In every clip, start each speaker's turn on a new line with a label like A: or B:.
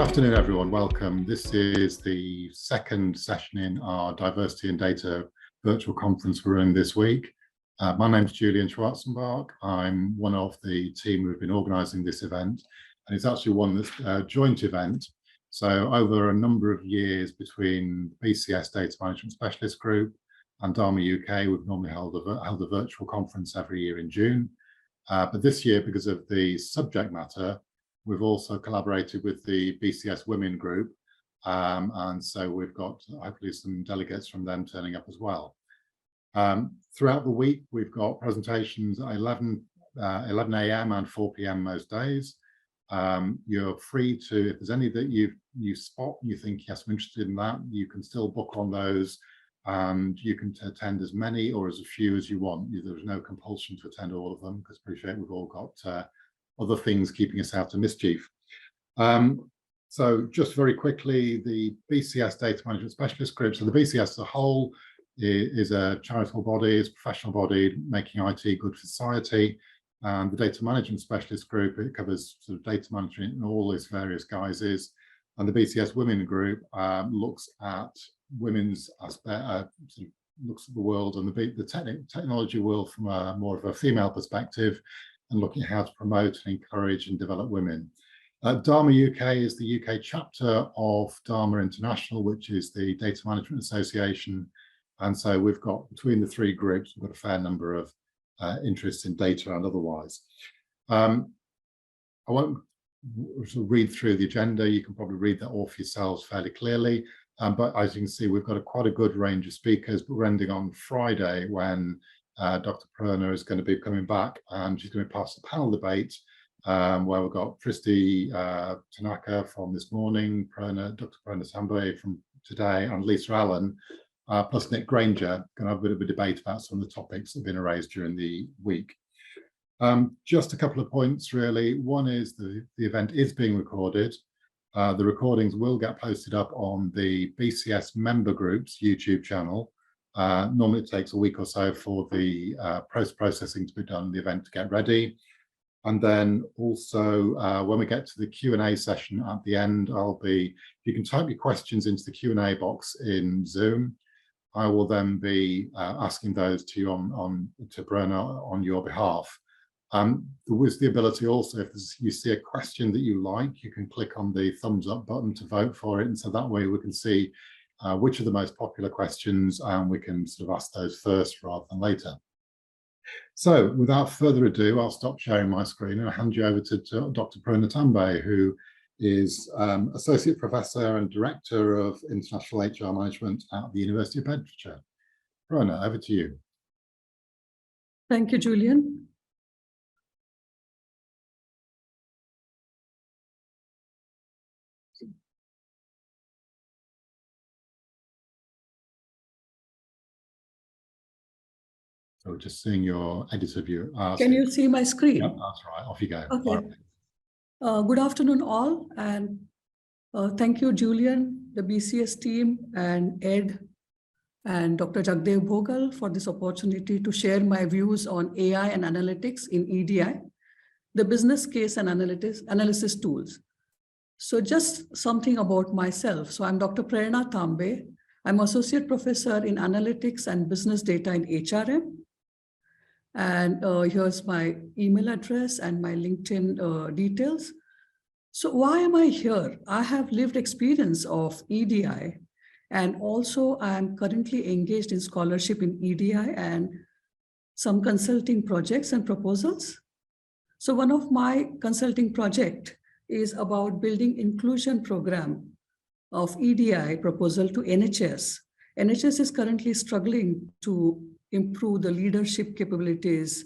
A: afternoon, everyone. Welcome. This is the second session in our Diversity and Data virtual conference we're running this week. My name is Julian Schwarzenbach. I'm one of the team who've been organising this event, and it's actually one that's a joint event. So over a number of years between BCS Data Management Specialist Group and Dharma UK, we've normally held a virtual conference every year in June. But this year, because of the subject matter, we've also collaborated with the BCS Women Group, and so we've got hopefully some delegates from them turning up as well. Throughout the week, we've got presentations at 11 a.m. and 4 p.m. most days. You're free to, if there's any that you spot and you think, yes, I'm interested in that, you can still book on those, and you can attend as many or as few as you want. There's no compulsion to attend all of them, because I appreciate we've all got other things keeping us out of mischief. So just very quickly, the BCS Data Management Specialist Group, so the BCS as a whole is a charitable body, is a professional body making IT good for society. And the Data Management Specialist Group, it covers sort of data management in all its various guises. And the BCS Women Group looks at women's aspect, looks at the world and the technology world from a more of a female perspective, and looking at how to promote and encourage and develop women. Dharma UK is the UK chapter of Dharma International, which is the Data Management Association. And so we've got, between the three groups, we've got a fair number of interests in data and otherwise. I won't sort of read through the agenda. You can probably read that all for yourselves fairly clearly. But as you can see, we've got quite a good range of speakers, but we're ending on Friday when Dr. Prerna is going to be coming back, and she's going to pass a panel debate where we've got Christy Tanaka from this morning, Dr. Prerna Tambay from today, and Lisa Allen, plus Nick Granger, going to have a bit of a debate about some of the topics that have been raised during the week. Just a couple of points, really. One is the event is being recorded. The recordings will get posted up on the BCS member group's YouTube channel. Normally it takes a week or so for the post-processing to be done, the event to get ready. And then also when we get to the Q&A session at the end, you can type your questions into the Q&A box in Zoom. I will then be asking those to you to Prerna on your behalf. There is the ability also, if you see a question that you like, you can click on the thumbs up button to vote for it. And so that way we can see which are the most popular questions, and we can sort of ask those first rather than later. So without further ado, I'll stop sharing my screen and I'll hand you over to Dr. Prerna Tambay, who is Associate Professor and Director of International HR Management at the University of Bedfordshire. Prerna, over to you.
B: Thank you, Julian.
A: So we're just seeing your editor view.
B: Can you see my screen?
A: Yep, that's right. Off you go.
B: Okay. Good afternoon, all, and thank you, Julian, the BCS team, and Ed, and Dr. Jagdev Bhogal for this opportunity to share my views on AI and analytics in EDI, the business case and analysis tools. So just something about myself. So I'm Dr. Prerna Tambay. I'm Associate Professor in Analytics and Business Data in HRM. And here's my email address and my LinkedIn details. So why am I here? I have lived experience of EDI, and also I'm currently engaged in scholarship in EDI and some consulting projects and proposals. So one of my consulting project is about building inclusion program of EDI proposal to NHS. NHS is currently struggling to improve the leadership capabilities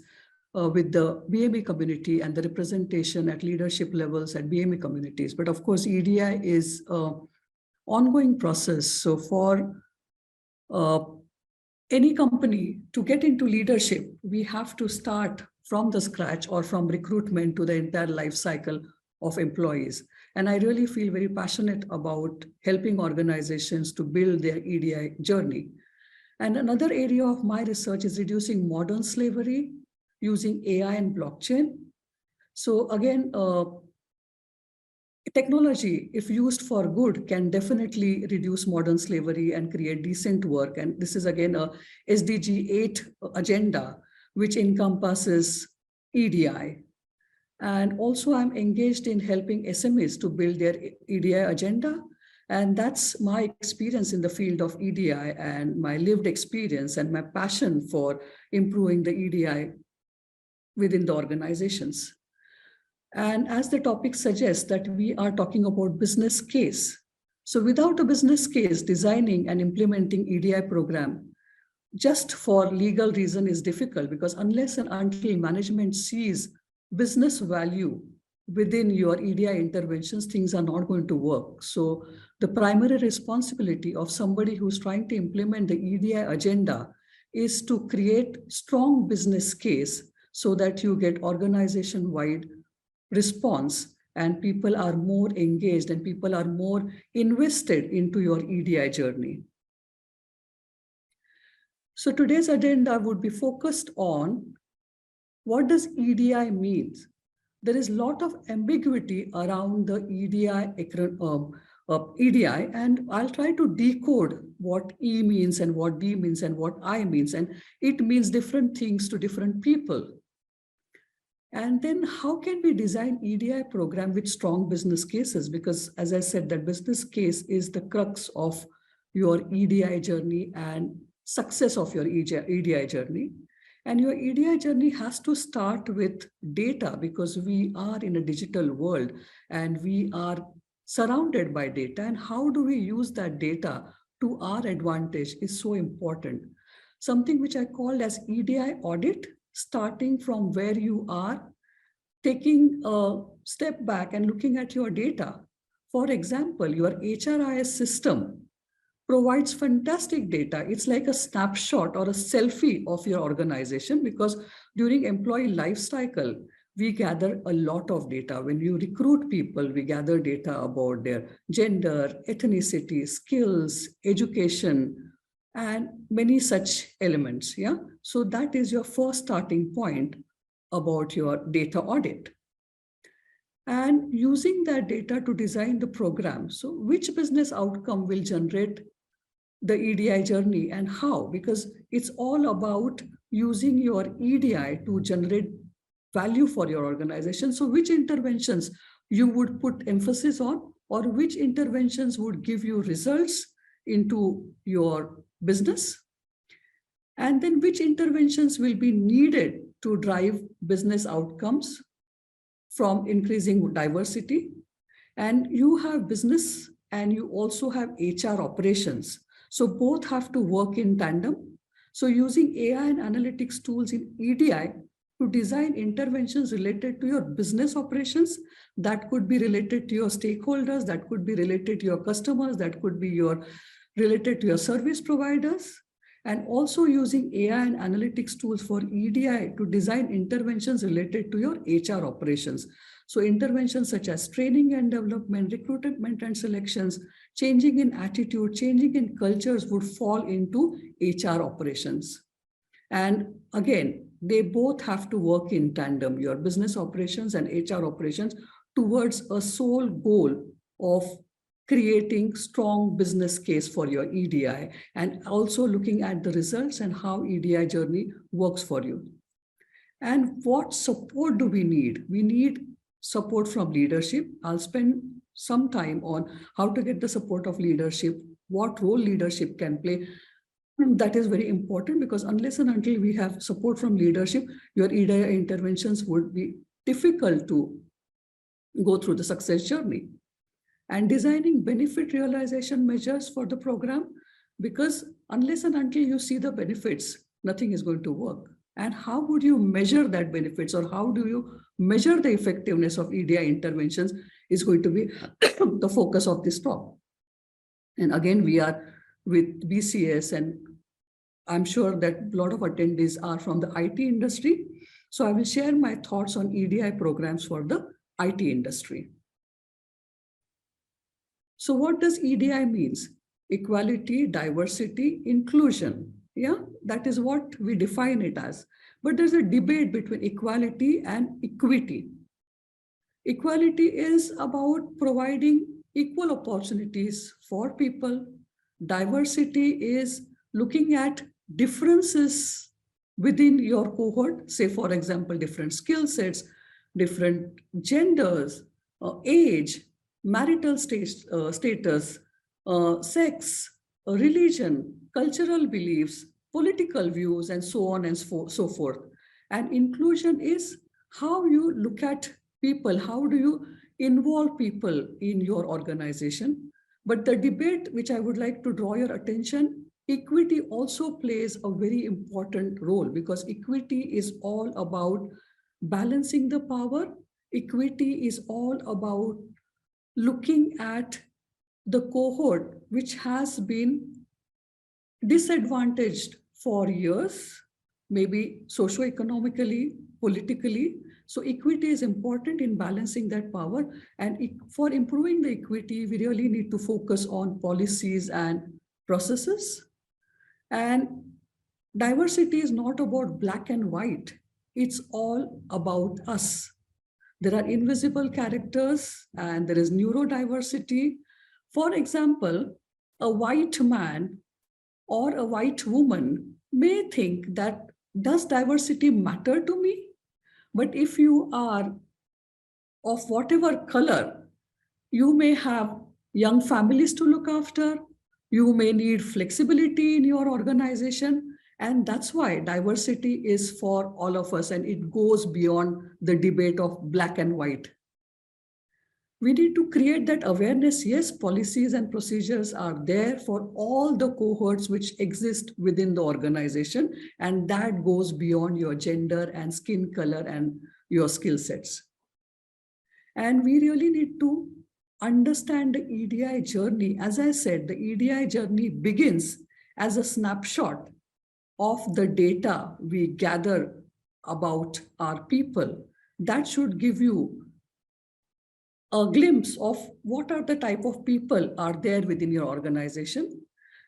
B: with the BME community and the representation at leadership levels at BME communities. But of course, EDI is an ongoing process. So for any company to get into leadership, we have to start from the scratch or from recruitment to the entire life cycle of employees. And I really feel very passionate about helping organizations to build their EDI journey. And another area of my research is reducing modern slavery using AI and blockchain. So again, technology, if used for good, can definitely reduce modern slavery and create decent work. And this is again a SDG 8 agenda, which encompasses EDI. And also I'm engaged in helping SMEs to build their EDI agenda. And that's my experience in the field of EDI and my lived experience and my passion for improving the EDI within the organizations. And as the topic suggests, that we are talking about business case. So without a business case, designing and implementing EDI program just for legal reason is difficult, because unless and until management sees business value within your EDI interventions, things are not going to work. So the primary responsibility of somebody who's trying to implement the EDI agenda is to create strong business case so that you get organization-wide response and people are more engaged and people are more invested into your EDI journey. So today's agenda would be focused on what does EDI mean? There is a lot of ambiguity around the EDI, and I'll try to decode what E means and what D means and what I means, and it means different things to different people. And then how can we design EDI program with strong business cases? Because as I said, that business case is the crux of your EDI journey and success of your EDI journey. And your EDI journey has to start with data, because we are in a digital world and we are surrounded by data. And how do we use that data to our advantage is so important. Something which I called as EDI audit, starting from where you are, taking a step back and looking at your data. For example, your HRIS system provides fantastic data. It's like a snapshot or a selfie of your organization, because during employee life cycle, we gather a lot of data. When you recruit people, we gather data about their gender, ethnicity, skills, education, and many such elements. Yeah. So that is your first starting point about your data audit. And using that data to design the program. So which business outcome will generate the EDI journey and how? Because it's all about using your EDI to generate value for your organization. So which interventions you would put emphasis on, or which interventions would give you results into your business? And then which interventions will be needed to drive business outcomes from increasing diversity? And you have business and you also have HR operations. So both have to work in tandem. So using AI and analytics tools in EDI to design interventions related to your business operations, that could be related to your stakeholders, that could be related to your customers, that could be related to your service providers, and also using AI and analytics tools for EDI to design interventions related to your HR operations. So interventions such as training and development, recruitment and selections, changing in attitude, changing in cultures would fall into HR operations. And again, they both have to work in tandem, your business operations and HR operations, towards a sole goal of creating strong business case for your EDI, and also looking at the results and how EDI journey works for you. And what support do we need? We need support from leadership. I'll spend some time on how to get the support of leadership, what role leadership can play. That is very important, because unless and until we have support from leadership, your EDI interventions would be difficult to go through the success journey. And designing benefit realization measures for the program, because unless and until you see the benefits, nothing is going to work. And how would you measure that benefits, or how do you measure the effectiveness of EDI interventions is going to be the focus of this talk. And again, we are with BCS, and I'm sure that a lot of attendees are from the IT industry. So I will share my thoughts on EDI programs for the IT industry. So what does EDI means? Equality, diversity, inclusion. Yeah, that is what we define it as. But there's a debate between equality and equity. Equality is about providing equal opportunities for people. Diversity is looking at differences within your cohort, say, for example, different skill sets, different genders, age, marital status, sex, religion, cultural beliefs, political views, and so on and so forth. And inclusion is how you look at people, how do you involve people in your organization. But the debate which I would like to draw your attention, equity also plays a very important role, because equity is all about balancing the power. Equity is all about looking at the cohort which has been disadvantaged for years, maybe socioeconomically, politically. So equity is important in balancing that power. And for improving the equity, we really need to focus on policies and processes. And diversity is not about black and white. It's all about us. There are invisible characters and there is neurodiversity. For example, a white man or a white woman may think that, does diversity matter to me? But if you are of whatever color, you may have young families to look after, you may need flexibility in your organization, and that's why diversity is for all of us, and it goes beyond the debate of black and white. We need to create that awareness. Yes, policies and procedures are there for all the cohorts which exist within the organization, and that goes beyond your gender and skin color and your skill sets. And we really need to understand the EDI journey. As I said, the EDI journey begins as a snapshot of the data we gather about our people. That should give you a glimpse of what are the type of people are there within your organization.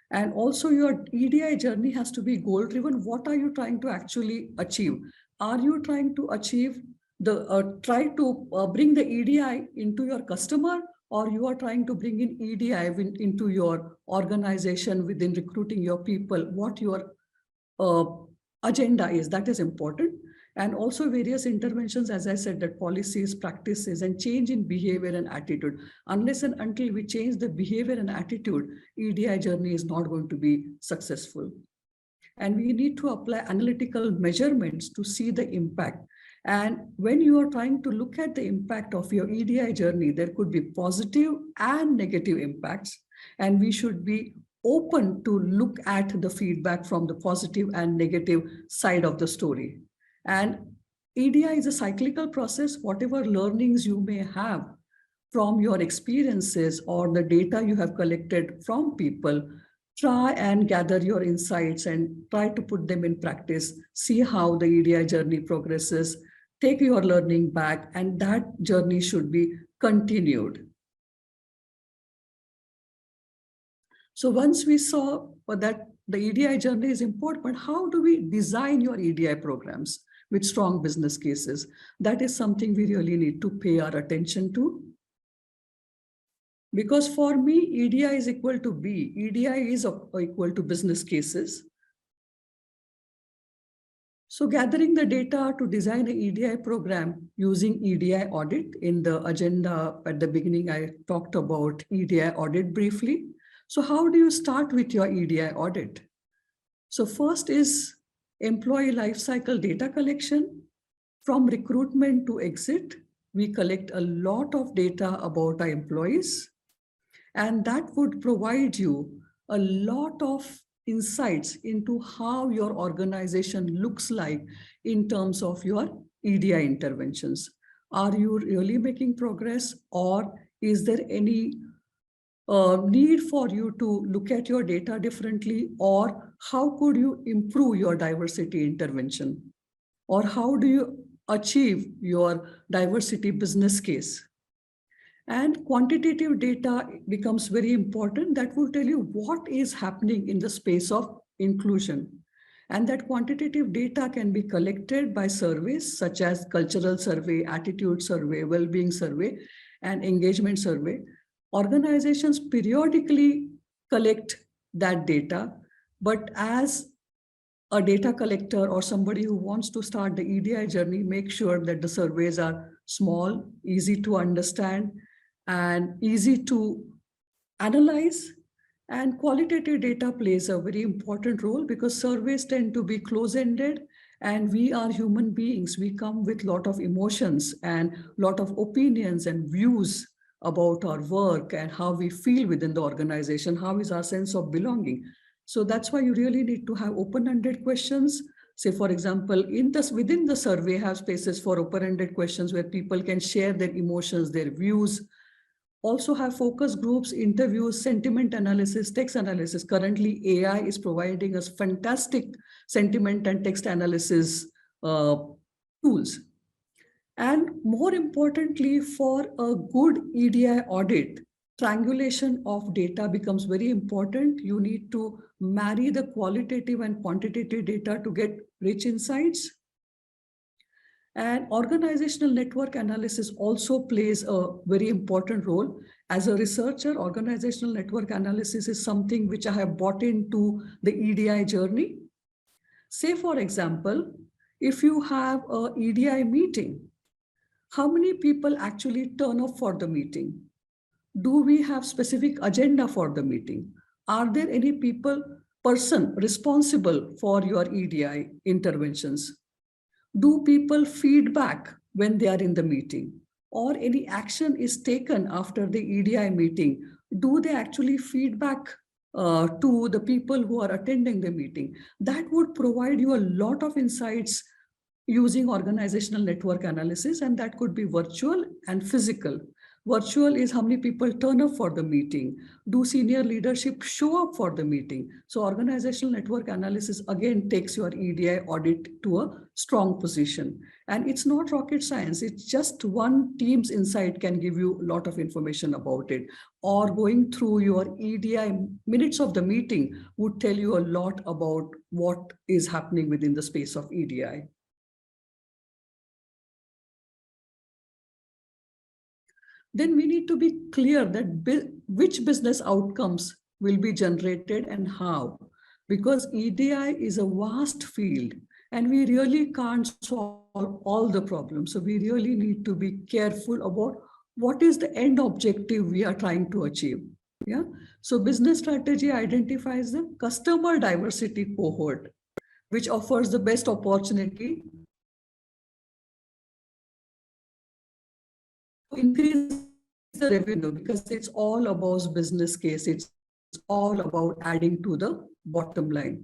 B: And also your EDI journey has to be goal driven. What are you trying to actually achieve? Are you trying to achieve bring the EDI into your customer, or you are trying to bring in EDI into your organization within recruiting your people? What your agenda is, that is important. And also various interventions, as I said, that policies, practices, and change in behavior and attitude. Unless and until we change the behavior and attitude, EDI journey is not going to be successful. And we need to apply analytical measurements to see the impact. And when you are trying to look at the impact of your EDI journey, there could be positive and negative impacts. And we should be open to look at the feedback from the positive and negative side of the story. And EDI is a cyclical process. Whatever learnings you may have from your experiences or the data you have collected from people, try and gather your insights and try to put them in practice. See how the EDI journey progresses. Take your learning back, and that journey should be continued. So once we saw that the EDI journey is important, but how do we design your EDI programs with strong business cases? That is something we really need to pay our attention to. Because for me, EDI is equal to B. EDI is equal to business cases. So gathering the data to design an EDI program using EDI audit. In the agenda at the beginning, I talked about EDI audit briefly. So how do you start with your EDI audit? So first is employee lifecycle data collection. From recruitment to exit, we collect a lot of data about our employees, and that would provide you a lot of insights into how your organization looks like in terms of your EDI interventions. Are you really making progress, or is there any need for you to look at your data differently, or how could you improve your diversity intervention, or how do you achieve your diversity business case? And quantitative data becomes very important. That will tell you what is happening in the space of inclusion. And that quantitative data can be collected by surveys such as cultural survey, attitude survey, well-being survey, and engagement survey. Organizations periodically collect that data, but as a data collector or somebody who wants to start the EDI journey, make sure that the surveys are small, easy to understand, and easy to analyze. And qualitative data plays a very important role because surveys tend to be close-ended, and we are human beings. We come with a lot of emotions and a lot of opinions and views about our work and how we feel within the organization, how is our sense of belonging. So that's why you really need to have open-ended questions. Say, for example, within the survey, have spaces for open-ended questions where people can share their emotions, their views. Also have focus groups, interviews, sentiment analysis, text analysis. Currently, AI is providing us fantastic sentiment and text analysis tools. And more importantly, for a good EDI audit, triangulation of data becomes very important. You need to marry the qualitative and quantitative data to get rich insights. And organizational network analysis also plays a very important role. As a researcher, organizational network analysis is something which I have brought into the EDI journey. Say, for example, if you have an EDI meeting, how many people actually turn up for the meeting? Do we have specific agenda for the meeting? Are there any person responsible for your EDI interventions? Do people feedback when they are in the meeting? Or any action is taken after the EDI meeting? Do they actually feedback to the people who are attending the meeting? That would provide you a lot of insights using organizational network analysis, and that could be virtual and physical. Virtual is how many people turn up for the meeting. Do senior leadership show up for the meeting? So organizational network analysis again takes your EDI audit to a strong position. And it's not rocket science. It's just one team's insight can give you a lot of information about it. Or going through your EDI minutes of the meeting would tell you a lot about what is happening within the space of EDI. Then we need to be clear that which business outcomes will be generated and how, because EDI is a vast field and we really can't solve all the problems. So we really need to be careful about what is the end objective we are trying to achieve. Yeah. So business strategy identifies the customer diversity cohort, which offers the best opportunity to increase the revenue, because it's all about business case. It's all about adding to the bottom line.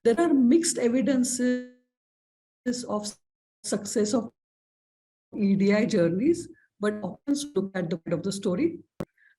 B: There are mixed evidences of success of EDI journeys, but often look at the end of the story.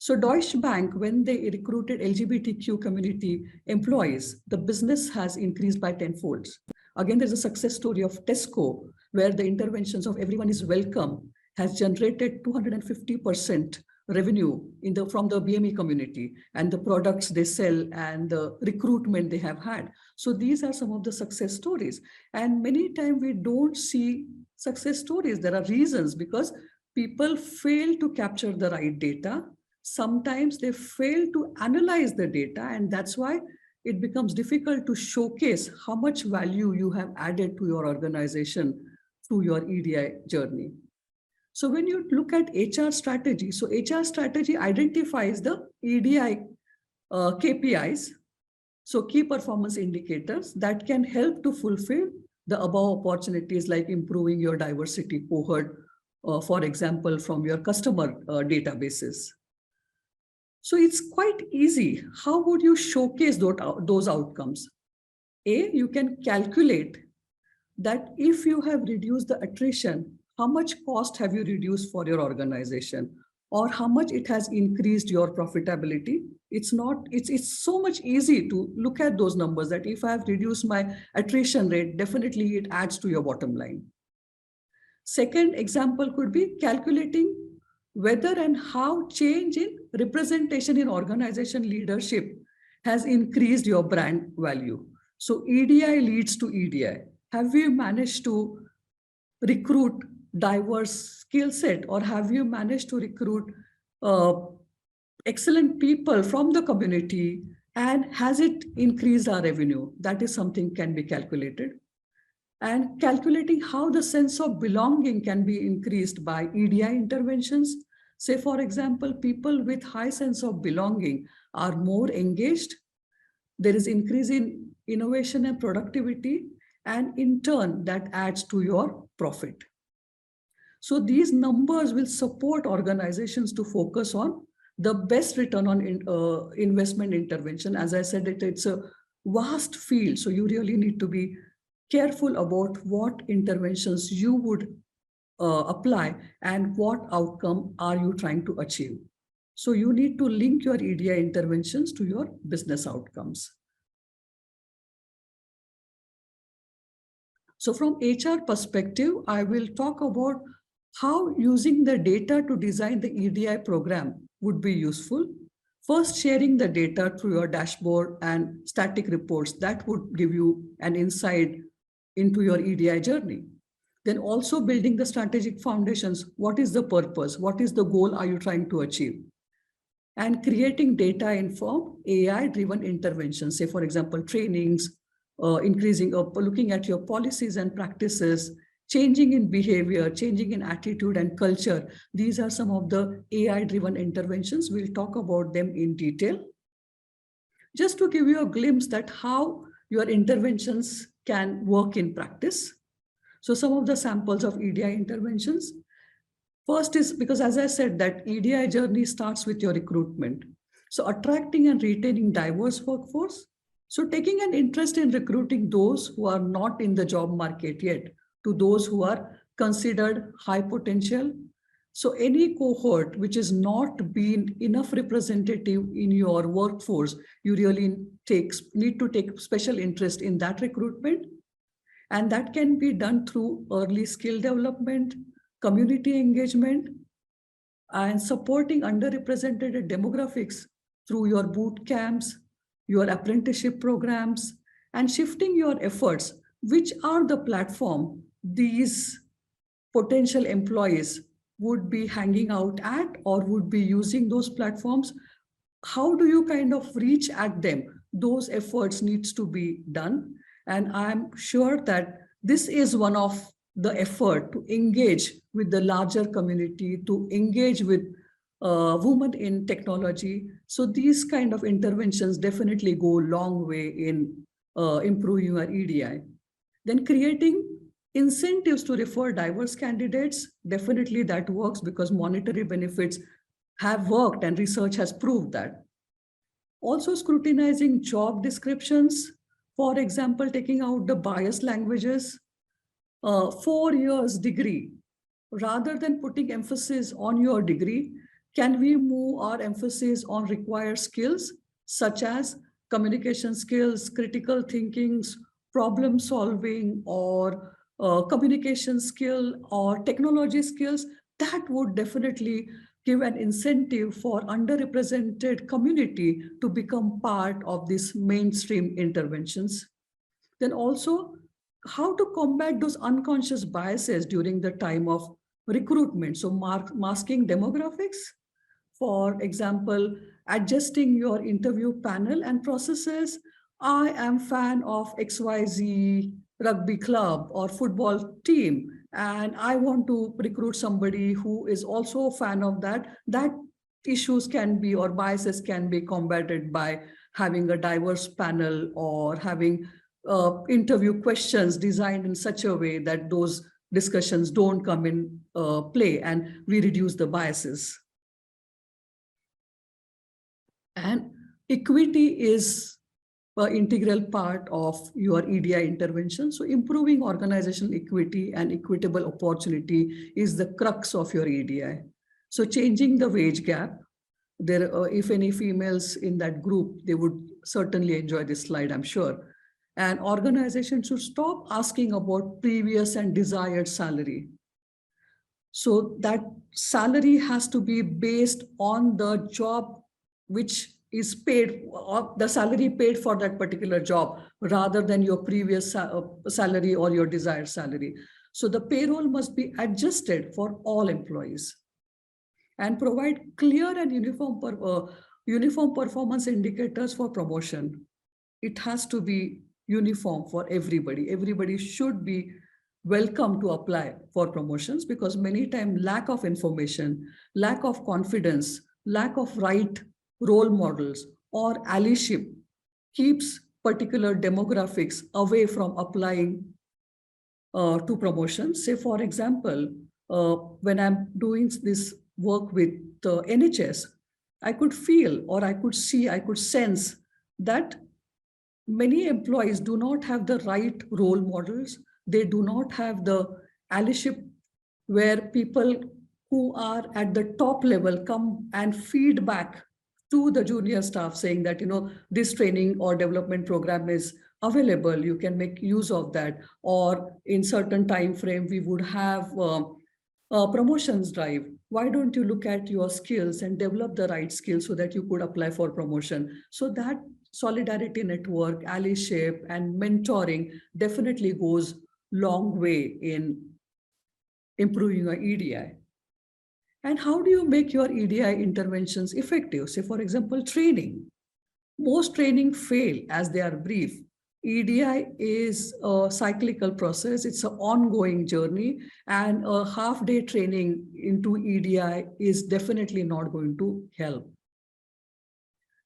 B: So Deutsche Bank, when they recruited LGBTQ community employees, the business has increased by 10-fold. Again, there's a success story of Tesco, where the interventions of everyone is welcome has generated 250% revenue from the BME community and the products they sell and the recruitment they have had. So these are some of the success stories. And many times we don't see success stories. There are reasons because people fail to capture the right data. Sometimes they fail to analyze the data, and that's why it becomes difficult to showcase how much value you have added to your organization through your EDI journey. So when you look at HR strategy, so HR strategy identifies the EDI KPIs, so key performance indicators that can help to fulfill the above opportunities, like improving your diversity cohort, for example, from your customer databases. So it's quite easy. How would you showcase those outcomes? You can calculate that if you have reduced the attrition, how much cost have you reduced for your organization, or how much it has increased your profitability? It's so much easy to look at those numbers, that if I have reduced my attrition rate, definitely it adds to your bottom line. Second example could be calculating whether and how change in representation in organization leadership has increased your brand value. So EDI leads to EDI. Have we managed to recruit diverse skill set, or have you managed to recruit excellent people from the community, and has it increased our revenue? That is something can be calculated. And calculating how the sense of belonging can be increased by EDI interventions. Say, for example, people with high sense of belonging are more engaged. There is increase in innovation and productivity, and in turn, that adds to your profit. So these numbers will support organizations to focus on the best return on investment intervention. As I said, it's a vast field, so you really need to be careful about what interventions you would apply and what outcome are you trying to achieve. So you need to link your EDI interventions to your business outcomes. So from HR perspective, I will talk about how using the data to design the EDI program would be useful. First, sharing the data through your dashboard and static reports that would give you an insight into your EDI journey. Then also building the strategic foundations. What is the purpose? What is the goal are you trying to achieve? And creating data-informed, AI-driven interventions. Say, for example, trainings, looking at your policies and practices, changing in behavior, changing in attitude and culture. These are some of the AI-driven interventions. We'll talk about them in detail. Just to give you a glimpse that how your interventions can work in practice. So some of the samples of EDI interventions. First is, because as I said, that EDI journey starts with your recruitment. So attracting and retaining diverse workforce. So taking an interest in recruiting those who are not in the job market yet to those who are considered high potential. So any cohort which is not being enough representative in your workforce, you really need to take special interest in that recruitment. And that can be done through early skill development, community engagement, and supporting underrepresented demographics through your boot camps, your apprenticeship programs, and shifting your efforts, which are the platform these potential employees would be hanging out at or would be using those platforms. How do you kind of reach at them? Those efforts needs to be done. And I'm sure that this is one of the effort to engage with the larger community, to engage with women in technology. So these kind of interventions definitely go a long way in improving your EDI. Then creating incentives to refer diverse candidates, definitely that works because monetary benefits have worked and research has proved that. Also scrutinizing job descriptions, for example, taking out the biased languages, 4 years degree, rather than putting emphasis on your degree, can we move our emphasis on required skills such as communication skills, critical thinking, problem solving, or communication skill or technology skills? That would definitely give an incentive for underrepresented community to become part of these mainstream interventions. Then also, how to combat those unconscious biases during the time of recruitment. So masking demographics, for example, adjusting your interview panel and processes. I am fan of XYZ rugby club or football team, and I want to recruit somebody who is also a fan of that. That issues can be, or biases can be combated by having a diverse panel or having interview questions designed in such a way that those discussions don't come in play and we reduce the biases. And equity is an integral part of your EDI intervention. So improving organizational equity and equitable opportunity is the crux of your EDI. So changing the wage gap. There, if any females in that group, they would certainly enjoy this slide, I'm sure. And organizations should stop asking about previous and desired salary. So that salary has to be based on the job which is paid, or the salary paid for that particular job, rather than your previous salary or your desired salary. So the payroll must be adjusted for all employees and provide clear and uniform performance indicators for promotion. It has to be uniform for everybody. Everybody should be welcome to apply for promotions, because many times lack of information, lack of confidence, lack of right role models or allyship keeps particular demographics away from applying to promotions. Say, for example, when I'm doing this work with the NHS, I could feel, or I could see, I could sense that many employees do not have the right role models. They do not have the allyship where people who are at the top level come and feed back to the junior staff saying that, this training or development program is available, you can make use of that. Or in certain time frame, we would have a promotions drive. Why don't you look at your skills and develop the right skills so that you could apply for promotion? So that solidarity network, allyship, and mentoring definitely goes long way in improving your EDI. And how do you make your EDI interventions effective? Say, for example, training. Most training fail as they are brief. EDI is a cyclical process. It's an ongoing journey, and a half-day training into EDI is definitely not going to help.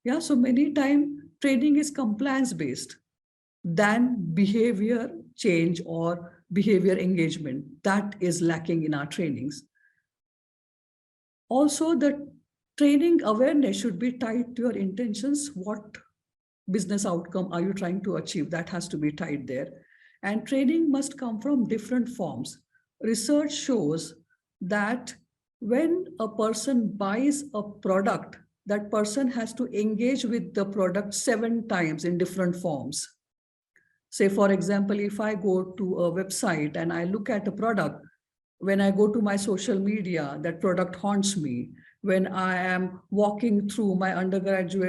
B: Yeah, so many times training is compliance-based than behavior change or behavior engagement. That is lacking in our trainings. Also, the training awareness should be tied to your intentions. What business outcome are you trying to achieve? That has to be tied there. And training must come from different forms. Research shows that when a person buys a product, that person has to engage with the product 7 times in different forms. Say, for example, if I go to a website and I look at a product, when I go to my social media, that product haunts me. When I am walking through my underground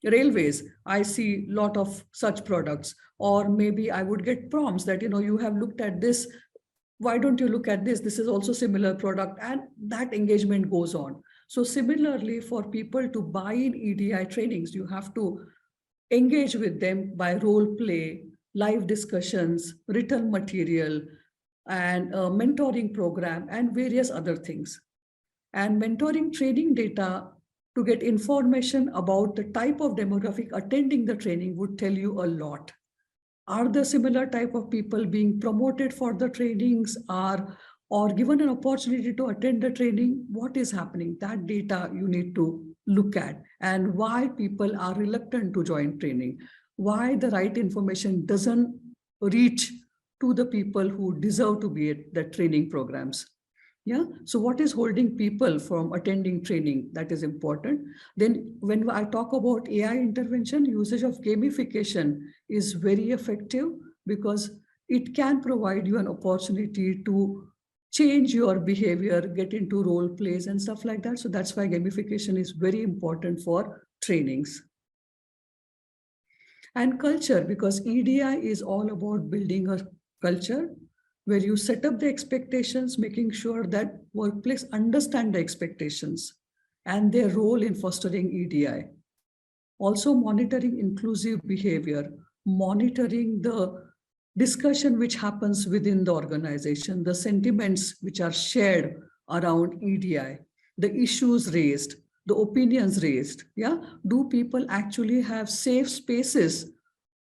B: railways, I see a lot of such products. Or maybe I would get prompts that, you have looked at this, why don't you look at this? This is also similar product, and that engagement goes on. So similarly, for people to buy in EDI trainings, you have to engage with them by role play, live discussions, written material, and a mentoring program, and various other things. And mentoring training data to get information about the type of demographic attending the training would tell you a lot. Are the similar type of people being promoted for the trainings, or given an opportunity to attend the training? What is happening? That data you need to look at, and why people are reluctant to join training, why the right information doesn't reach to the people who deserve to be at the training programs. Yeah. So what is holding people from attending training? That is important. Then when I talk about AI intervention, usage of gamification is very effective, because it can provide you an opportunity to change your behavior, get into role plays and stuff like that. So that's why gamification is very important for trainings. And culture, because EDI is all about building a culture where you set up the expectations, making sure that workplace understand the expectations and their role in fostering EDI. Also monitoring inclusive behavior, monitoring the discussion which happens within the organization, the sentiments which are shared around EDI, the issues raised, the opinions raised. Yeah, do people actually have safe spaces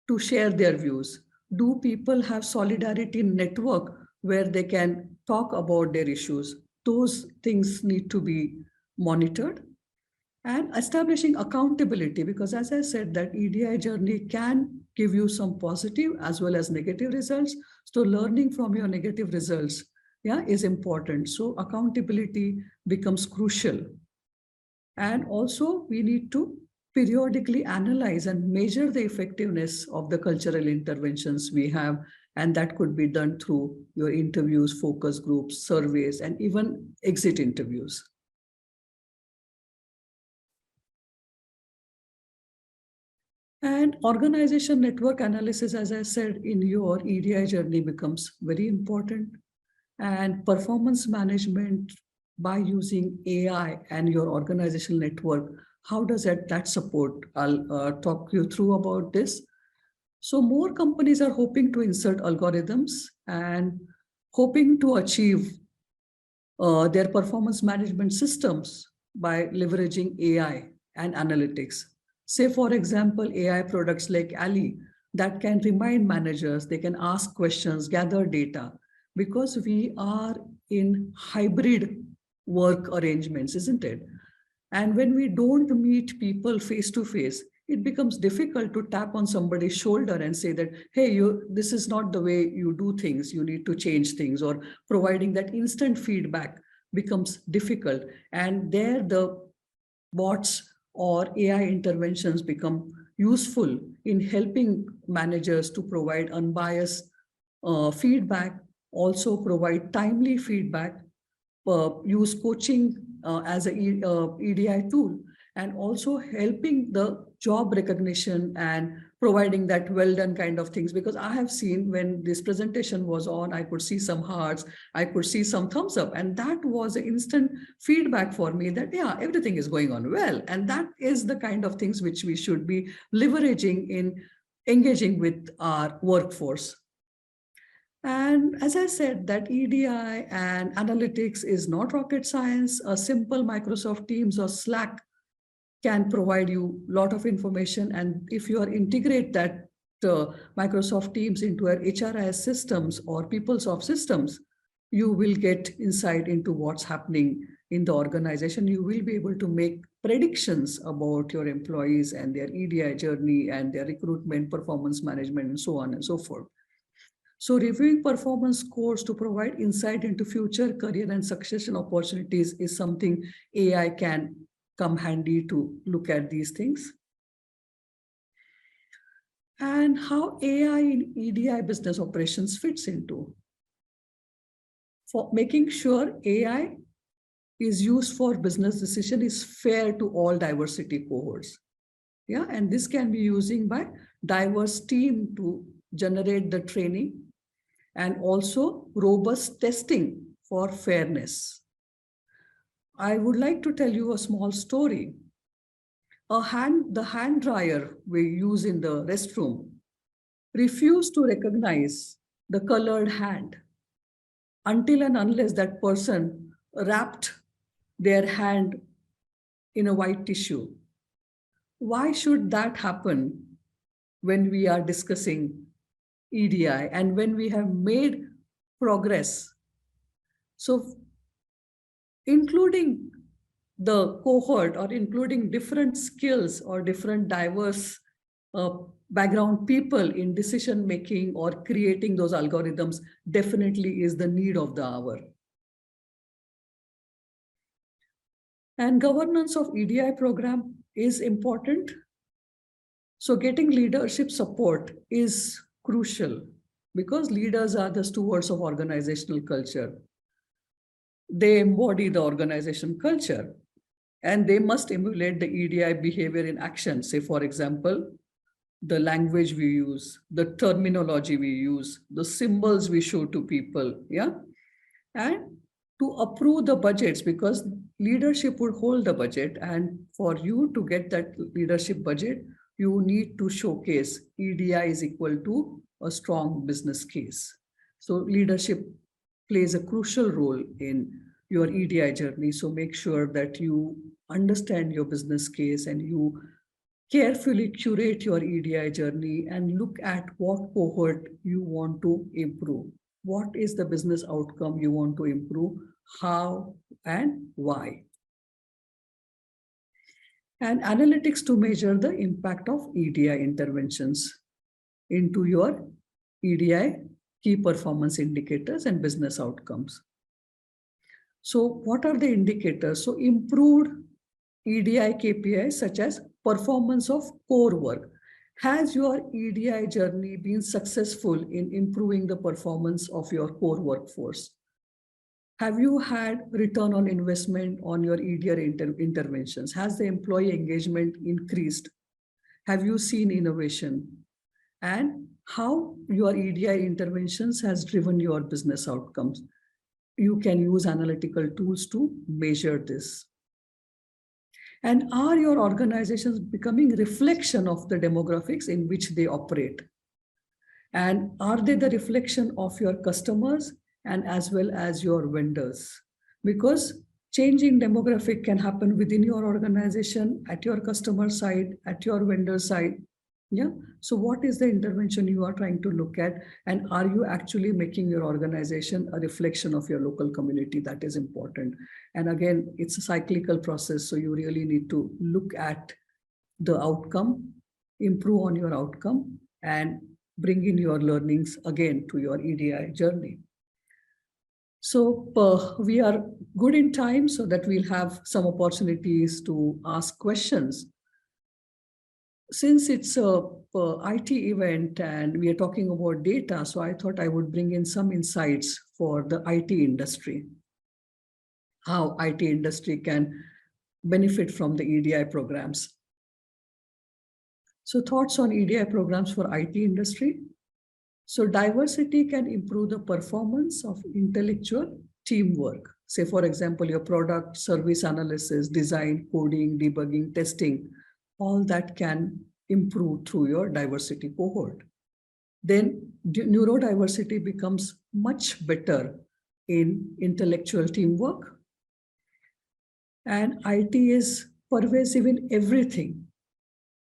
B: to share their views? Do people have solidarity network where they can talk about their issues? Those things need to be monitored. And establishing accountability, because as I said, that EDI journey can give you some positive as well as negative results. So learning from your negative results, yeah, is important. So accountability becomes crucial. And also we need to periodically analyze and measure the effectiveness of the cultural interventions we have. And that could be done through your interviews, focus groups, surveys, and even exit interviews. And organization network analysis, as I said, in your EDI journey becomes very important. And performance management by using AI and your organizational network, how does that support? I'll talk you through about this. So more companies are hoping to insert algorithms and hoping to achieve their performance management systems by leveraging AI and analytics. Say, for example, AI products like Ali that can remind managers, they can ask questions, gather data, because we are in hybrid work arrangements, isn't it? And when we don't meet people face to face, it becomes difficult to tap on somebody's shoulder and say that, hey, this is not the way you do things, you need to change things, or providing that instant feedback becomes difficult. And there the bots or AI interventions become useful in helping managers to provide unbiased feedback, also provide timely feedback, use coaching as a EDI tool, and also helping the job recognition and providing that well done kind of things. Because I have seen when this presentation was on, I could see some hearts, I could see some thumbs up, and that was instant feedback for me that, yeah, everything is going on well. And that is the kind of things which we should be leveraging in engaging with our workforce. And as I said, that EDI and analytics is not rocket science. A simple Microsoft Teams or Slack can provide you a lot of information. And if you are integrate that Microsoft Teams into our HRIS systems or PeopleSoft systems, you will get insight into what's happening in the organization. You will be able to make predictions about your employees and their EDI journey and their recruitment, performance management, and so on and so forth. So reviewing performance scores to provide insight into future career and succession opportunities is something AI can come handy to look at these things. And how AI in EDI business operations fits into. For making sure AI is used for business decision is fair to all diversity cohorts. Yeah, and this can be using by diverse team to generate the training, and also robust testing for fairness. I would like to tell you a small story. The hand dryer we use in the restroom refused to recognize the colored hand until and unless that person wrapped their hand in a white tissue. Why should that happen when we are discussing EDI and when we have made progress? So including the cohort or including different skills or different diverse background people in decision making or creating those algorithms definitely is the need of the hour. And governance of EDI program is important. So getting leadership support is crucial because leaders are the stewards of organizational culture. They embody the organization culture and they must emulate the EDI behavior in action. Say, for example, the language we use, the terminology we use, the symbols we show to people, yeah? And to approve the budgets, because leadership would hold the budget, and for you to get that leadership budget, you need to showcase EDI is equal to a strong business case. So leadership plays a crucial role in your EDI journey. So make sure that you understand your business case and you carefully curate your EDI journey and look at what cohort you want to improve. What is the business outcome you want to improve, how and why. And analytics to measure the impact of EDI interventions into your EDI key performance indicators and business outcomes. So what are the indicators? So improved EDI KPIs such as performance of core work. Has your EDI journey been successful in improving the performance of your core workforce? Have you had return on investment on your EDI interventions? Has the employee engagement increased? have you seen innovation? And how your EDI interventions has driven your business outcomes. You can use analytical tools to measure this. And are your organizations becoming reflection of the demographics in which they operate? And are they the reflection of your customers and as well as your vendors? Because changing demographic can happen within your organization, at your customer side, at your vendor side. Yeah. So what is the intervention you are trying to look at? And are you actually making your organization a reflection of your local community? That is important. And again, it's a cyclical process. So you really need to look at the outcome, improve on your outcome, and bring in your learnings again to your EDI journey. So we are good in time so that we'll have some opportunities to ask questions. Since it's a IT event and we are talking about data, so I thought I would bring in some insights for the IT industry, how IT industry can benefit from the EDI programs. So thoughts on EDI programs for IT industry. So diversity can improve the performance of intellectual teamwork. Say, for example, your product, service analysis, design, coding, debugging, testing, all that can improve through your diversity cohort. Then neurodiversity becomes much better in intellectual teamwork. And IT is pervasive in everything.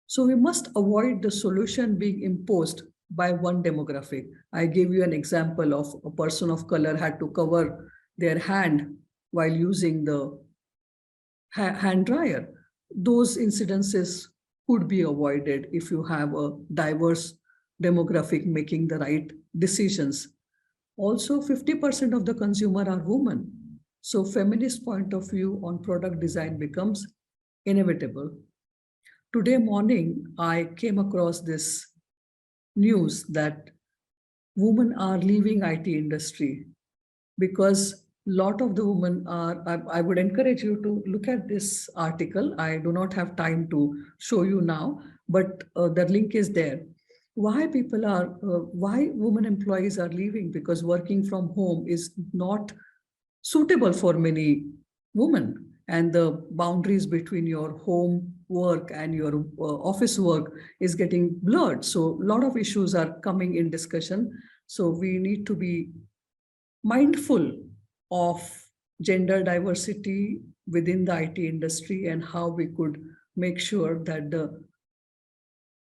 B: So we must avoid the solution being imposed by one demographic. I gave you an example of a person of color had to cover their hand while using the hand dryer. Those incidences could be avoided if you have a diverse demographic making the right decisions. Also, 50% of the consumer are women. So feminist point of view on product design becomes inevitable. Today morning, I came across this news that women are leaving IT industry because a lot of the women are, I would encourage you to look at this article. I do not have time to show you now, but the link is there. Why women employees are leaving? Because working from home is not suitable for many women. And the boundaries between your home work and your office work is getting blurred. So a lot of issues are coming in discussion. So we need to be mindful of gender diversity within the IT industry and how we could make sure that the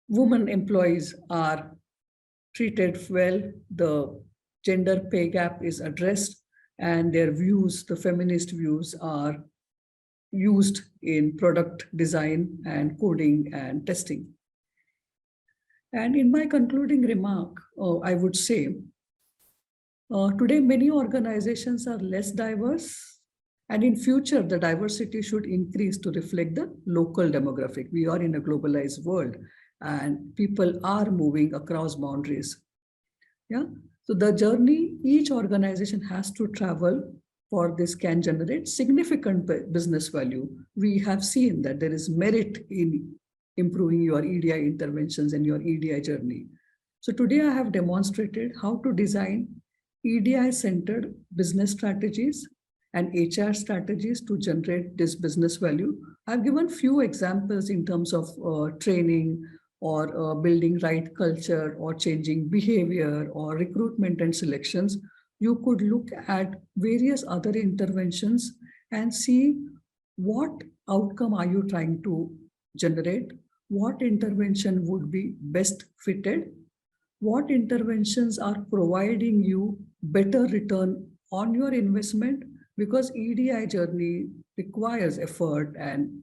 B: women employees are treated well, the gender pay gap is addressed, and their views, the feminist views, are used in product design and coding and testing. And in my concluding remark, I would say, today many organizations are less diverse, and in future the diversity should increase to reflect the local demographic. We are in a globalized world and people are moving across boundaries. Yeah. So the journey each organization has to travel for this can generate significant business value. We have seen that there is merit in improving your EDI interventions and your EDI journey. So today I have demonstrated how to design EDI-centered business strategies and HR strategies to generate this business value. I've given few examples in terms of training or building right culture or changing behavior or recruitment and selections. You could look at various other interventions and see what outcome are you trying to generate, what intervention would be best fitted, what interventions are providing you better return on your investment, because EDI journey requires effort and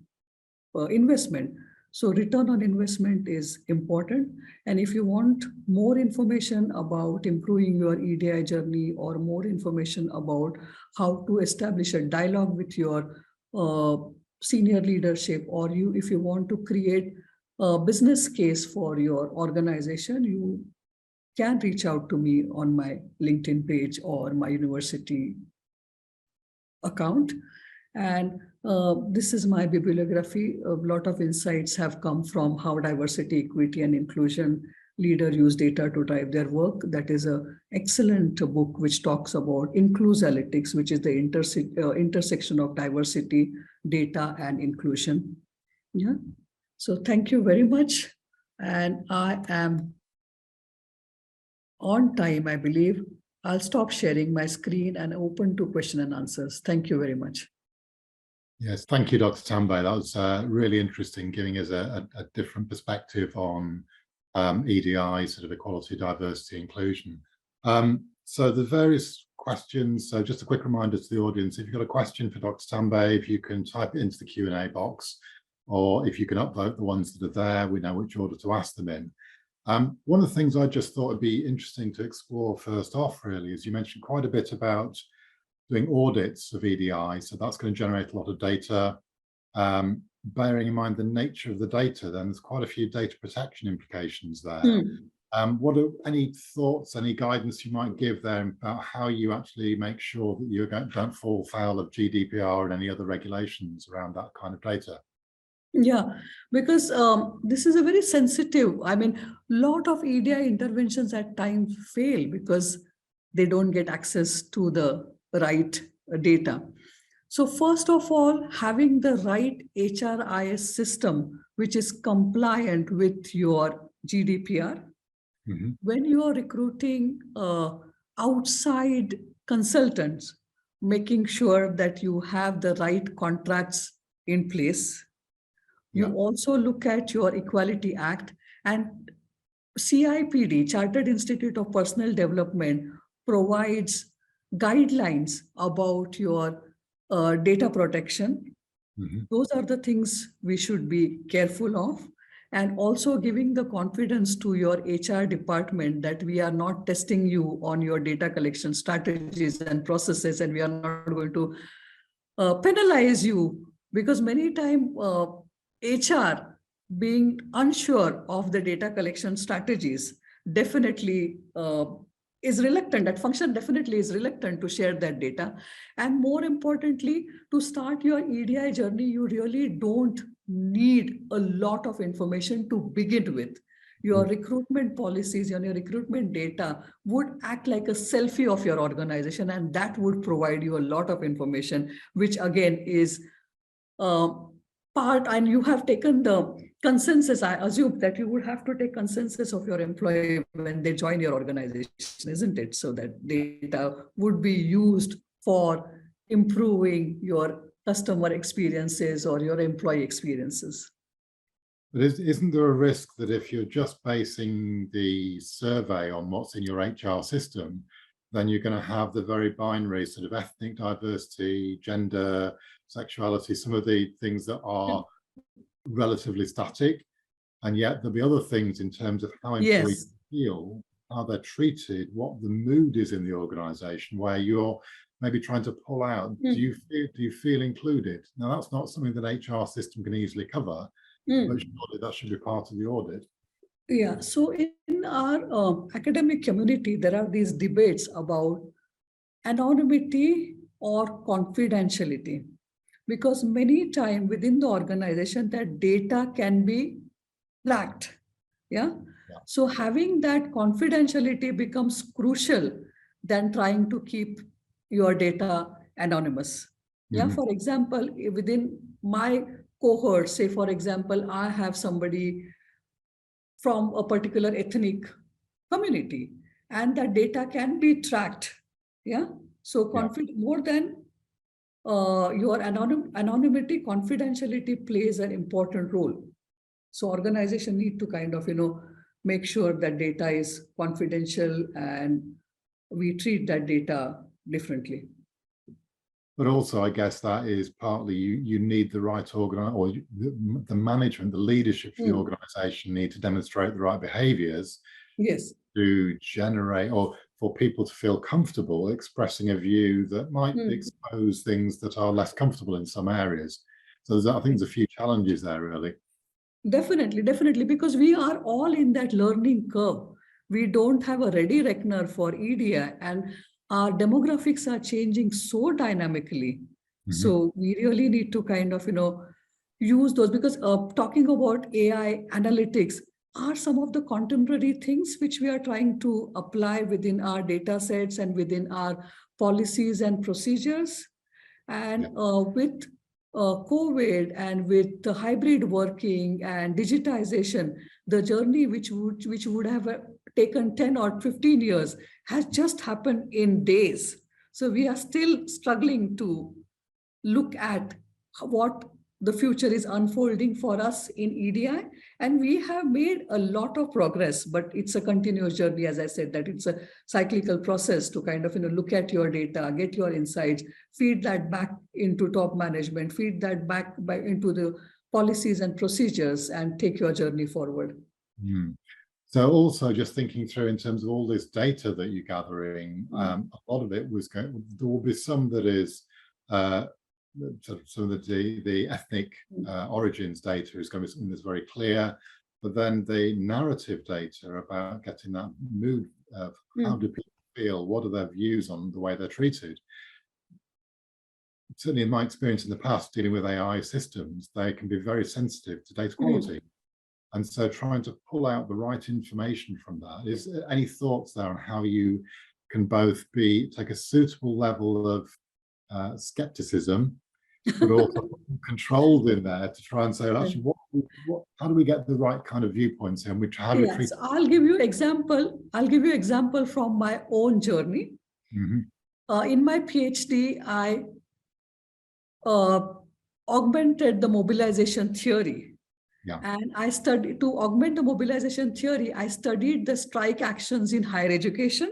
B: investment. So return on investment is important. And if you want more information about improving your EDI journey or more information about how to establish a dialogue with your senior leadership, or if you want to create a business case for your organization, you can reach out to me on my LinkedIn page or my university account. And this is my bibliography. A lot of insights have come from how diversity, equity, and inclusion leaders use data to drive their work. That is an excellent book which talks about inclusalytics, which is the intersection of diversity, data, and inclusion. Yeah. So thank you very much. And I am on time, I believe. I'll stop sharing my screen and open to question and answers. Thank you very much.
A: Yes, thank you, Dr. Tambay. That was really interesting, giving us a different perspective on EDI, sort of equality, diversity, inclusion. So the various questions, so just a quick reminder to the audience, if you've got a question for Dr. Tambay, if you can type it into the Q&A box, or if you can upvote the ones that are there, we know which order to ask them in. One of the things I just thought would be interesting to explore first off, really, is you mentioned quite a bit about doing audits of EDI, so that's going to generate a lot of data. Bearing in mind the nature of the data, then there's quite a few data protection implications there. What are any thoughts, any guidance you might give there about how you actually make sure that you don't fall foul of GDPR and any other regulations around that kind of data?
B: Yeah, because this is a very sensitive, I mean, a lot of EDI interventions at times fail because they don't get access to the right data. So first of all, having the right HRIS system, which is compliant with your GDPR. When you are recruiting outside consultants, making sure that you have the right contracts in place. You also look at your Equality Act, and CIPD, Chartered Institute of Personal Development, provides guidelines about your data protection. Those are the things we should be careful of. And also giving the confidence to your HR department that we are not testing you on your data collection strategies and processes, and we are not going to penalize you, because many times HR, being unsure of the data collection strategies, definitely is reluctant, that function definitely is reluctant to share that data. And more importantly, to start your EDI journey, you really don't need a lot of information to begin with. Your recruitment policies and your recruitment data would act like a selfie of your organization, and that would provide you a lot of information, which again is part, and you have taken the consensus. I assume that you would have to take consensus of your employee when they join your organization, isn't it? So that data would be used for improving your customer experiences or your employee experiences.
A: But isn't there a risk that if you're just basing the survey on what's in your HR system, then you're going to have the very binary sort of ethnic diversity, gender, sexuality, some of the things that are relatively static, and yet there'll be other things in terms of how employees feel, how they're treated, what the mood is in the organization, where you're maybe trying to pull out, do you feel included? Now, that's not something that HR system can easily cover, but surely that should be part of the audit.
B: Yeah, so in our academic community, there are these debates about anonymity or confidentiality, because many times within the organization that data can be tracked. So having that confidentiality becomes crucial than trying to keep your data anonymous. For example, within my cohort, say for example, I have somebody from a particular ethnic community, and that data can be tracked. So more than your anonymity, confidentiality plays an important role. So organization need to kind of, make sure that data is confidential and we treat that data differently.
A: But also, I guess that is partly you need the right or the management, the leadership for the organization need to demonstrate the right behaviors to generate, or for people to feel comfortable expressing a view that might expose things that are less comfortable in some areas. So I think there's a few challenges there, really.
B: Definitely, because we are all in that learning curve. We don't have a ready reckoner for EDI, and our demographics are changing so dynamically So we really need to kind of, use those, because talking about AI analytics are some of the contemporary things which we are trying to apply within our data sets and within our policies and procedures. And with COVID and with the hybrid working and digitization, the journey which would have taken 10 or 15 years has just happened in days. So we are still struggling to look at what the future is unfolding for us in EDI. And we have made a lot of progress, but it's a continuous journey. As I said, that it's a cyclical process to kind of, look at your data, get your insights, feed that back into top management, feed that back into the policies and procedures, and take your journey forward.
A: So also just thinking through in terms of all this data that you're gathering, a lot of it was going, there will be some that is some of the ethnic origins data is going to be something that's very clear, but then the narrative data about getting that mood of how do people feel, what are their views on the way they're treated. Certainly in my experience in the past dealing with AI systems, they can be very sensitive to data quality. And so trying to pull out the right information from that, is any thoughts there on how you can both take a suitable level of skepticism, but also controlled in there to try and say, actually, how do we get the right kind of viewpoints in which how do we treat?
B: So I'll give you example from my own journey. In my PhD, I augmented the mobilization theory. And I studied, to augment the mobilization theory, I studied the strike actions in higher education.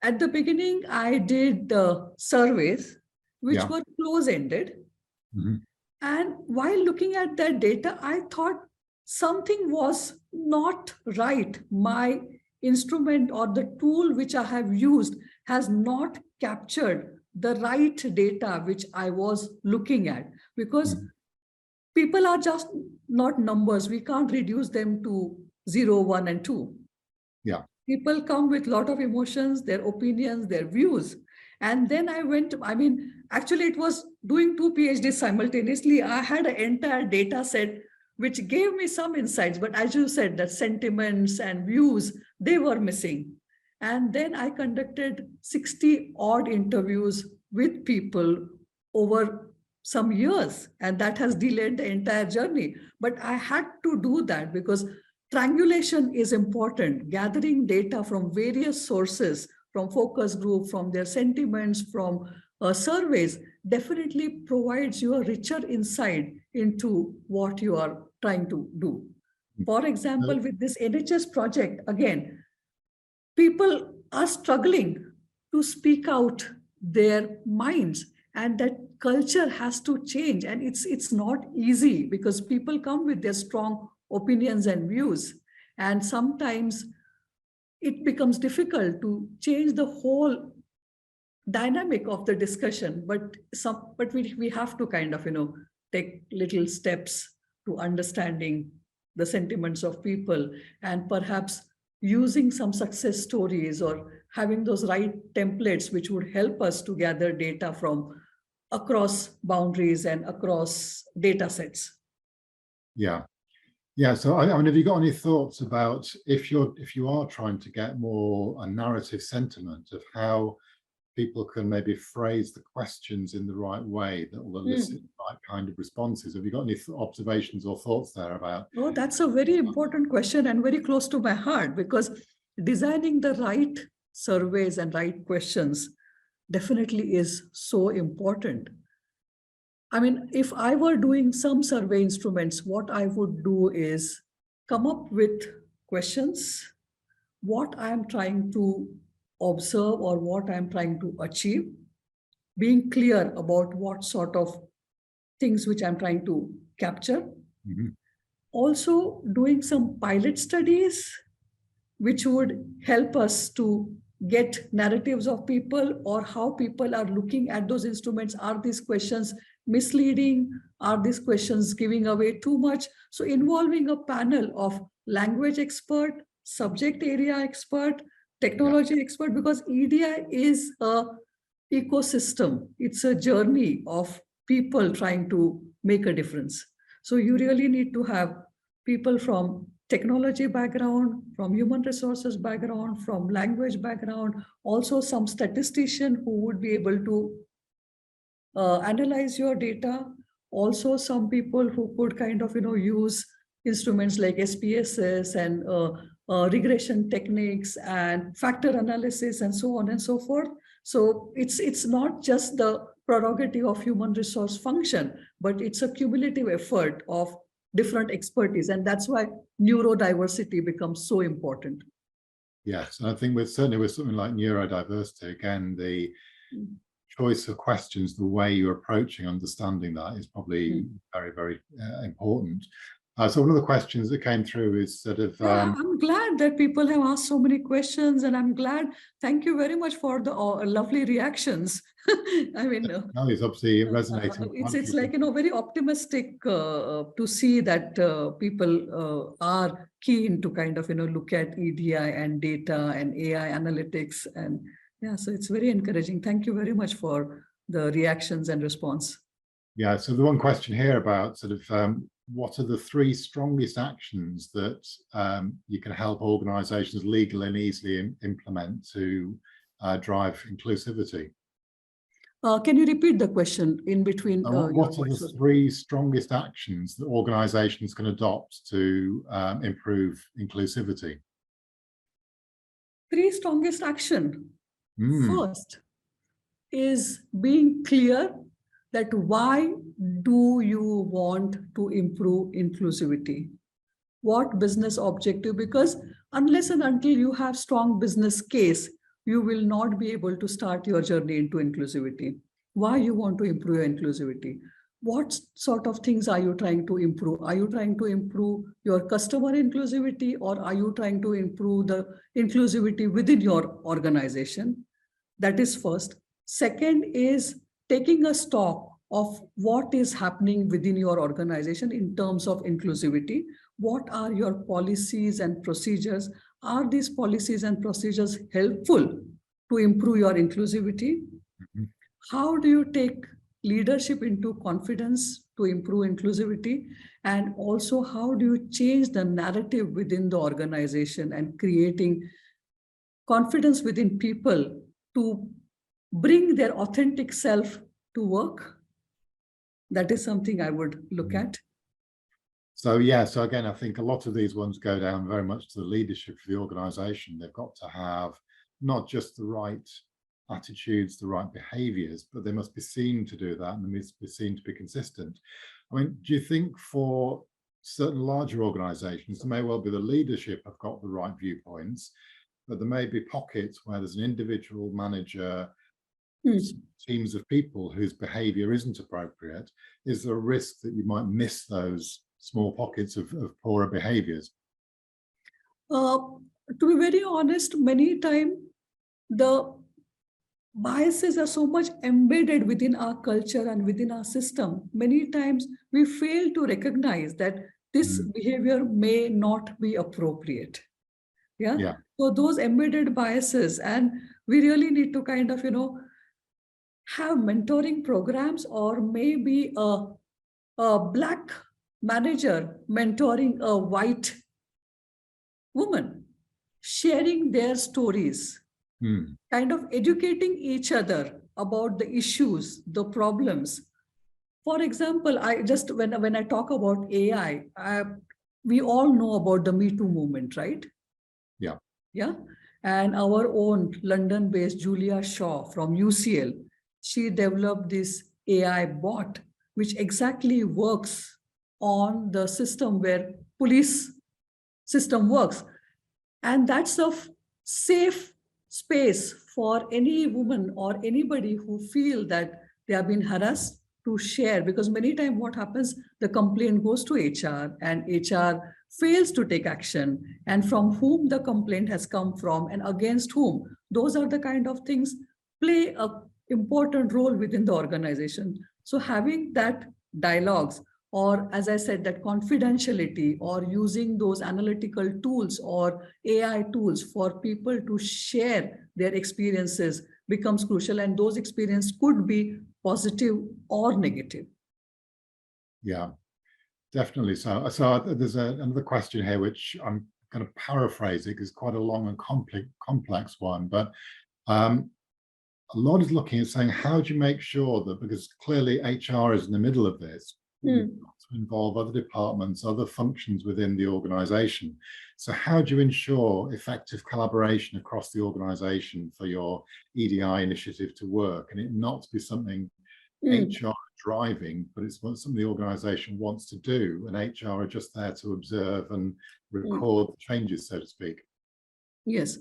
B: At the beginning, I did surveys, which were close-ended. And while looking at that data, I thought something was not right. My instrument or the tool which I have used has not captured the right data which I was looking at, because people are just not numbers. We can't reduce them to 0, 1, and 2. People come with a lot of emotions, their opinions, their views. And then actually it was doing 2 PhDs simultaneously. I had an entire data set which gave me some insights, but as you said, that sentiments and views, they were missing. And then I conducted 60 odd interviews with people over some years, and that has delayed the entire journey. But I had to do that because triangulation is important. Gathering data from various sources, from focus group, from their sentiments, from surveys, definitely provides you a richer insight into what you are trying to do. For example, with this NHS project, again, people are struggling to speak out their minds, and that culture has to change. And it's not easy because people come with their strong opinions and views. And sometimes it becomes difficult to change the whole dynamic of the discussion. But we have to kind of, take little steps to understanding the sentiments of people, and perhaps using some success stories or having those right templates which would help us to gather data from across boundaries and across data sets.
A: So I mean, have you got any thoughts about if you are trying to get more a narrative sentiment of how people can maybe phrase the questions in the right way that will elicit the right kind of responses? Have you got any observations or thoughts there about?
B: Oh, that's a very important question and very close to my heart, because designing the right surveys and right questions definitely is so important. I mean, if I were doing some survey instruments, what I would do is come up with questions, what I'm trying to observe or what I'm trying to achieve, being clear about what sort of things which I'm trying to capture. Also doing some pilot studies, which would help us to get narratives of people or how people are looking at those instruments. Are these questions misleading? Are these questions giving away too much? So involving a panel of language expert, subject area expert, technology expert, because EDI is a ecosystem. It's a journey of people trying to make a difference. So you really need to have people from technology background, from human resources background, from language background, also some statistician who would be able to analyze your data. Also, some people who could kind of, use instruments like SPSS and regression techniques and factor analysis and so on and so forth. So it's not just the prerogative of human resource function, but it's a cumulative effort of different expertise. And that's why neurodiversity becomes so important.
A: Yes, and I think certainly with something like neurodiversity, again, the choice of questions, the way you're approaching understanding that is probably very, very important. So one of the questions that came through is sort of...
B: I'm glad that people have asked so many questions, and I'm glad. Thank you very much for the lovely reactions. I mean,
A: no, it's obviously resonating.
B: It's like, very optimistic to see that people are keen to kind of, look at EDI and data and AI analytics. And yeah, so it's very encouraging. Thank you very much for the reactions and response.
A: Yeah, so the one question here about sort of what are the 3 strongest actions that you can help organizations legally and easily implement to drive inclusivity?
B: Can you repeat the question in between?
A: What are the 3 strongest actions that organizations can adopt to improve inclusivity?
B: 3 strongest action. First is being clear that why do you want to improve inclusivity? What business objective? Because unless and until you have strong business case, you will not be able to start your journey into inclusivity. Why you want to improve your inclusivity? What sort of things are you trying to improve? Are you trying to improve your customer inclusivity, or are you trying to improve the inclusivity within your organization? That is first. Second is taking a stock of what is happening within your organization in terms of inclusivity. What are your policies and procedures? Are these policies and procedures helpful to improve your inclusivity? How do you take leadership into confidence to improve inclusivity? And also, how do you change the narrative within the organization and creating confidence within people to bring their authentic self to work? That is something I would look at.
A: So yeah, so again, I think a lot of these ones go down very much to the leadership of the organization. They've got to have not just the right attitudes, the right behaviors, but they must be seen to do that, and they must be seen to be consistent. I mean, do you think for certain larger organizations, there may well be the leadership have got the right viewpoints, but there may be pockets where there's an individual manager, teams of people whose behavior isn't appropriate? Is there a risk that you might miss those small pockets of poorer behaviors?
B: To be very honest, many times the biases are so much embedded within our culture and within our system. Many times we fail to recognize that this behavior may not be appropriate. Yeah. So those embedded biases, and we really need to kind of, have mentoring programs, or maybe a Black manager mentoring a white woman, sharing their stories, kind of educating each other about the issues, the problems. For example, when I talk about AI, we all know about the Me Too movement, right? Yeah. And our own London-based Julia Shaw from UCL, she developed this AI bot, which exactly works on the system where police system works. And that's a safe space for any woman or anybody who feel that they have been harassed to share. Because many times what happens, the complaint goes to HR and HR fails to take action, and from whom the complaint has come from and against whom. Those are the kind of things play a important role within the organization. So having that dialogues, or as I said, that confidentiality, or using those analytical tools or AI tools for people to share their experiences, becomes crucial, and those experiences could be positive or negative.
A: Yeah, definitely. So there's another question here, which I'm going to paraphrase it because it's quite a long and complex one, but a lot is looking at saying, how do you make sure that, because clearly HR is in the middle of this, you've got to involve other departments, other functions within the organization. So how do you ensure effective collaboration across the organization for your EDI initiative to work, and it not to be something HR driving, but it's what something the organization wants to do, and HR are just there to observe and record the changes, so to speak?
B: Yes.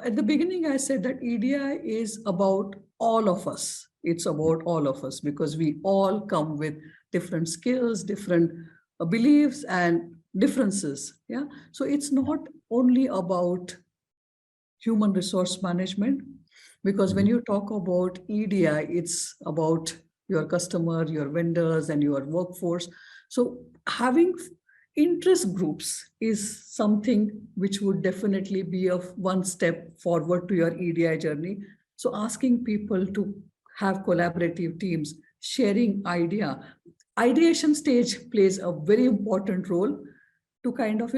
B: At the beginning, I said that EDI is about all of us. It's about all of us because we all come with different skills, different beliefs and differences. Yeah. So it's not only about human resource management, because when you talk about EDI, it's about your customer, your vendors, and your workforce. So having interest groups is something which would definitely be a one step forward to your EDI journey. So asking people to have collaborative teams, sharing ideation stage plays a very important role to kind of,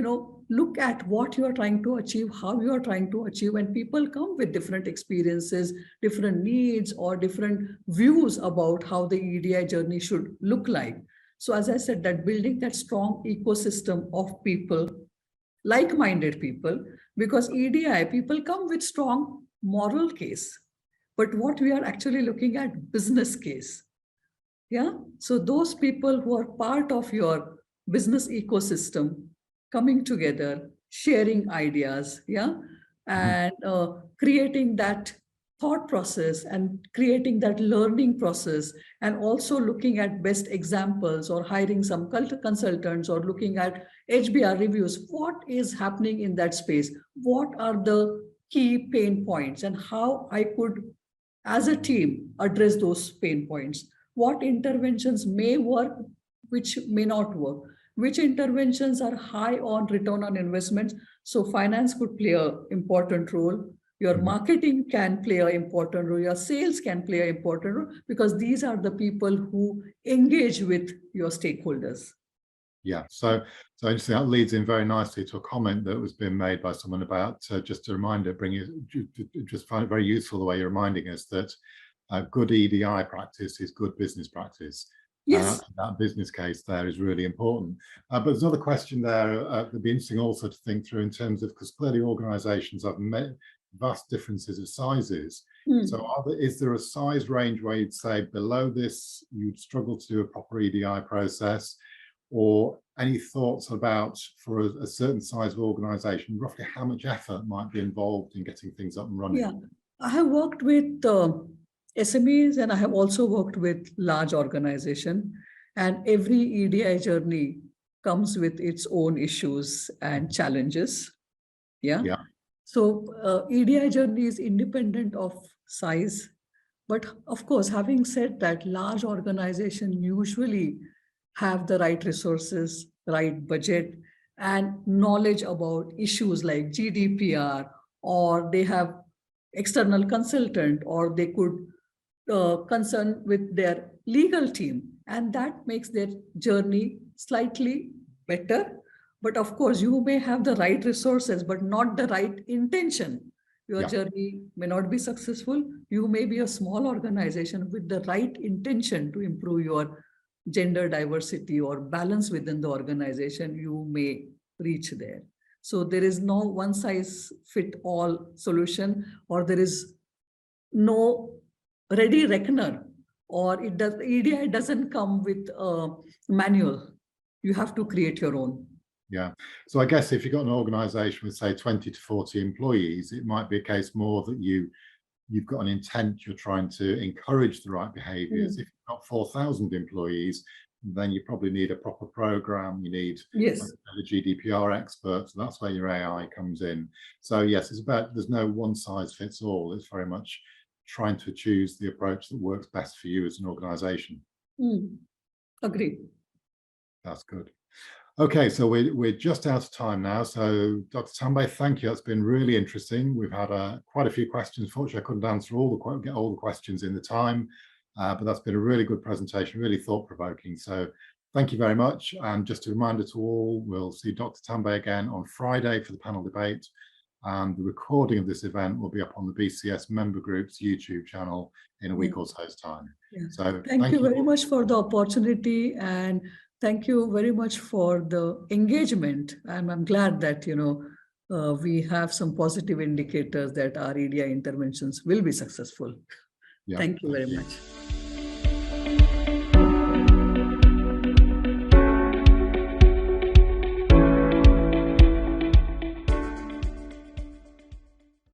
B: look at what you are trying to achieve, how you are trying to achieve, and people come with different experiences, different needs, or different views about how the EDI journey should look like. So as I said, that building that strong ecosystem of people, like-minded people, because EDI, people come with strong moral case, but what we are actually looking at business case. Yeah. So those people who are part of your business ecosystem coming together, sharing ideas, and creating that thought process and creating that learning process, and also looking at best examples or hiring some consultants or looking at HBR reviews. What is happening in that space? What are the key pain points, and how I could, as a team, address those pain points? What interventions may work, which may not work? Which interventions are high on return on investment? So finance could play an important role. Your marketing can play an important role. Your sales can play an important role, because these are the people who engage with your stakeholders.
A: Yeah, so interesting. That leads in very nicely to a comment that was being made by someone about just a reminder, just find it very useful the way you're reminding us that good EDI practice is good business practice.
B: Yes.
A: That business case there is really important. But there's another question there that'd be interesting also to think through in terms of, because clearly organizations have vast differences of sizes. So is there a size range where you'd say below this, you'd struggle to do a proper EDI process? Or any thoughts about, for a certain size of organization, roughly how much effort might be involved in getting things up and running?
B: Yeah, I have worked with SMEs, and I have also worked with large organizations, and every EDI journey comes with its own issues and challenges. Yeah. So EDI journey is independent of size. But of course, having said that, large organizations usually have the right resources, right budget, and knowledge about issues like GDPR, or they have external consultant, or they could concern with their legal team, and that makes their journey slightly better. But of course, you may have the right resources, but not the right intention. Your journey may not be successful. You may be a small organization with the right intention to improve your gender diversity or balance within the organization. You may reach there. So there is no one size fit all solution, or there is no ready reckoner, or EDI doesn't come with a manual. You have to create your own.
A: Yeah. So I guess if you've got an organization with, say, 20 to 40 employees, it might be a case more that you've got an intent, you're trying to encourage the right behaviors. If you've got 4,000 employees, then you probably need a proper program. You need a GDPR expert. So that's where your AI comes in. So yes, it's about, there's no one size fits all. It's very much trying to choose the approach that works best for you as an organization.
B: Agree.
A: That's good. Okay, so we're just out of time now. So Dr. Tambay, thank you. That's been really interesting. We've had quite a few questions. Fortunately, I couldn't answer get all the questions in the time, but that's been a really good presentation, really thought-provoking. So thank you very much. And just a reminder to all, we'll see Dr. Tambay again on Friday for the panel debate. And the recording of this event will be up on the BCS member group's YouTube channel in a week or so's time.
B: Yeah.
A: So
B: thank you very much for the opportunity, and thank you very much for the engagement. I'm glad that, we have some positive indicators that our EDI interventions will be successful.
A: Yeah,
B: thank you very much.